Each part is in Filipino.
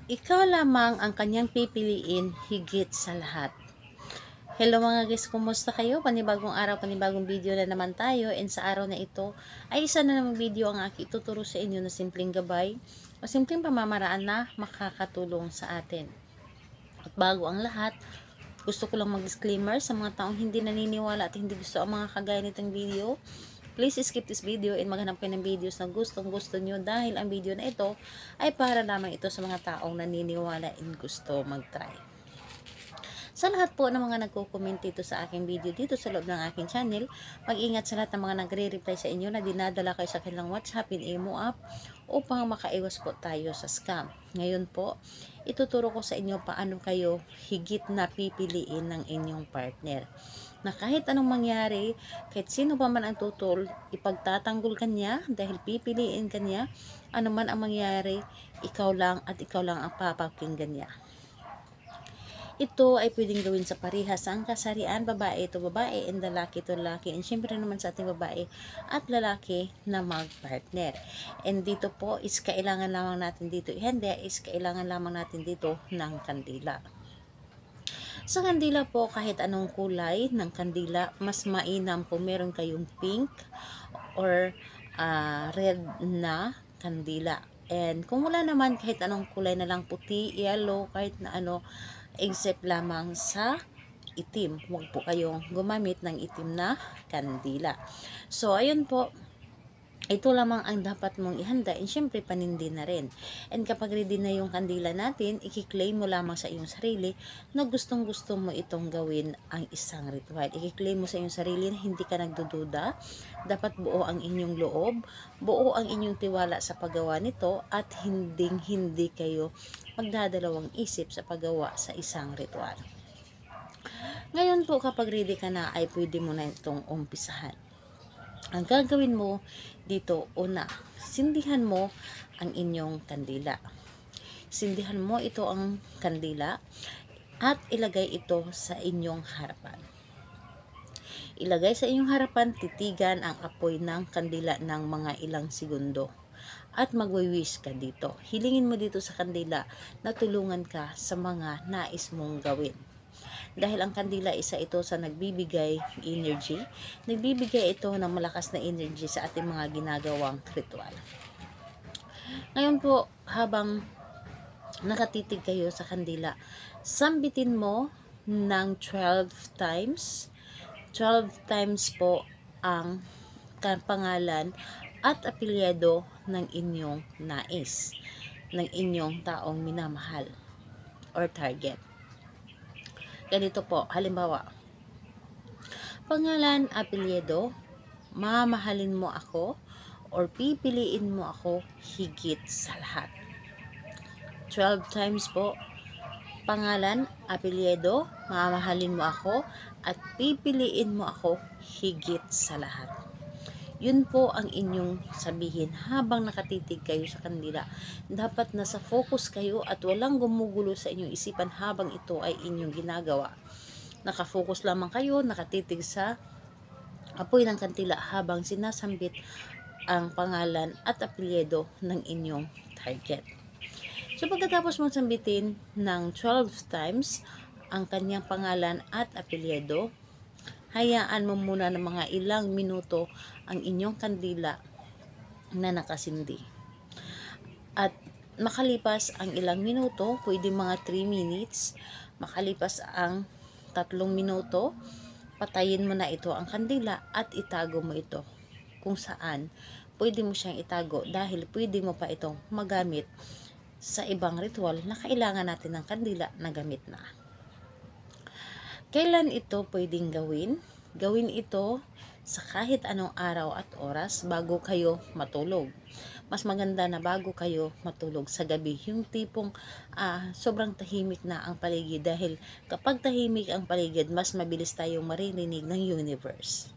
Ikaw lamang ang kanyang pipiliin higit sa lahat. Hello mga guys, kumusta kayo? Panibagong araw, panibagong video na naman tayo. And sa araw na ito ay isa na namang video ang aking ituturo sa inyo na simpleng gabay o simpleng pamamaraan na makakatulong sa atin. At bago ang lahat, gusto ko lang mag-disclaimer sa mga taong hindi naniniwala at hindi gusto ang mga kagaya nitong video. Please skip this video and maghanap kayo ng videos na gustong gusto nyo dahil ang video na ito ay para lamang ito sa mga taong naniniwala and gusto mag-try. Sa lahat po ng mga nagko-comment dito sa aking video dito sa loob ng aking channel, mag-ingat sa lahat ng mga nagre-reply sa inyo na dinadala kayo sa kanilang WhatsApp and Imo app upang makaiwas po tayo sa scam. Ngayon po, ituturo ko sa inyo paano kayo higit na pipiliin ng inyong partner. Na kahit anong mangyari, kahit sino pa man ang tutol, ipagtatanggol ka niya dahil pipiliin ka niya, ano man ang mangyari, ikaw lang at ikaw lang ang papakinggan niya. Ito ay pwedeng gawin sa parehas ang kasarian, babae ito babae and lalaki ito lalaki, and syempre naman sa ating babae at lalaki na mag-partner. And dito po is kailangan lamang natin dito kailangan lamang natin dito ng kandila. Sa kandila po, kahit anong kulay ng kandila, mas mainam kung meron kayong pink or red na kandila. And kung wala naman, kahit anong kulay na lang, puti, yellow, kahit na ano, except lamang sa itim. Huwag po kayong gumamit ng itim na kandila. So, ayun po. Ito lamang ang dapat mong ihanda, and syempre panindi na rin. And kapag ready na yung kandila natin, i-claim mo lamang sa iyong sarili na gustong gusto mo itong gawin ang isang ritual. I-claim mo sa iyong sarili na hindi ka nagdududa, dapat buo ang inyong loob, buo ang inyong tiwala sa paggawa nito, at hindi kayo magdadalawang isip sa paggawa sa isang ritual. Ngayon po, kapag ready ka na, ay pwede mo na itong umpisahan. Ang gagawin mo dito, una, sindihan mo ang inyong kandila. Sindihan mo ito ang kandila at ilagay ito sa inyong harapan. Ilagay sa inyong harapan, titigan ang apoy ng kandila ng mga ilang segundo. At magwi-wish ka dito. Hilingin mo dito sa kandila na tulungan ka sa mga nais mong gawin. Dahil ang kandila, isa ito sa nagbibigay energy. Nagbibigay ito ng malakas na energy sa ating mga ginagawang ritual. Ngayon po, habang nakatitig kayo sa kandila, sambitin mo ng 12 times. 12 times po ang pangalan at apelyido ng inyong nais, ng inyong taong minamahal or target. Ganito po, halimbawa, pangalan, apelyido, mamahalin mo ako or pipiliin mo ako higit sa lahat. 12 times po, pangalan, apelyido, mamahalin mo ako at pipiliin mo ako higit sa lahat. Yun po ang inyong sabihin habang nakatitig kayo sa kandila. Dapat nasa focus kayo at walang gumugulo sa inyong isipan habang ito ay inyong ginagawa. Nakafocus lamang kayo, nakatitig sa apoy ng kandila habang sinasambit ang pangalan at apelyido ng inyong target. So pagkatapos mong sambitin ng 12 times ang kanyang pangalan at apelyido, hayaan mo muna ng mga ilang minuto ang inyong kandila na nakasindi. At makalipas ang ilang minuto, pwede mga 3 minutes, makalipas ang 3 minuto, patayin mo na ito ang kandila at itago mo ito kung saan pwede mo siyang itago dahil pwede mo pa itong magamit sa ibang ritual na kailangan natin ng kandila na gamit na. Kailan ito pwedeng gawin? Gawin ito sa kahit anong araw at oras bago kayo matulog. Mas maganda na bago kayo matulog sa gabi. Yung tipong sobrang tahimik na ang paligid, dahil kapag tahimik ang paligid, mas mabilis tayong maririnig ng universe.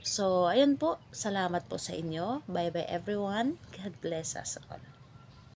So, ayun po. Salamat po sa inyo. Bye-bye everyone. God bless us all.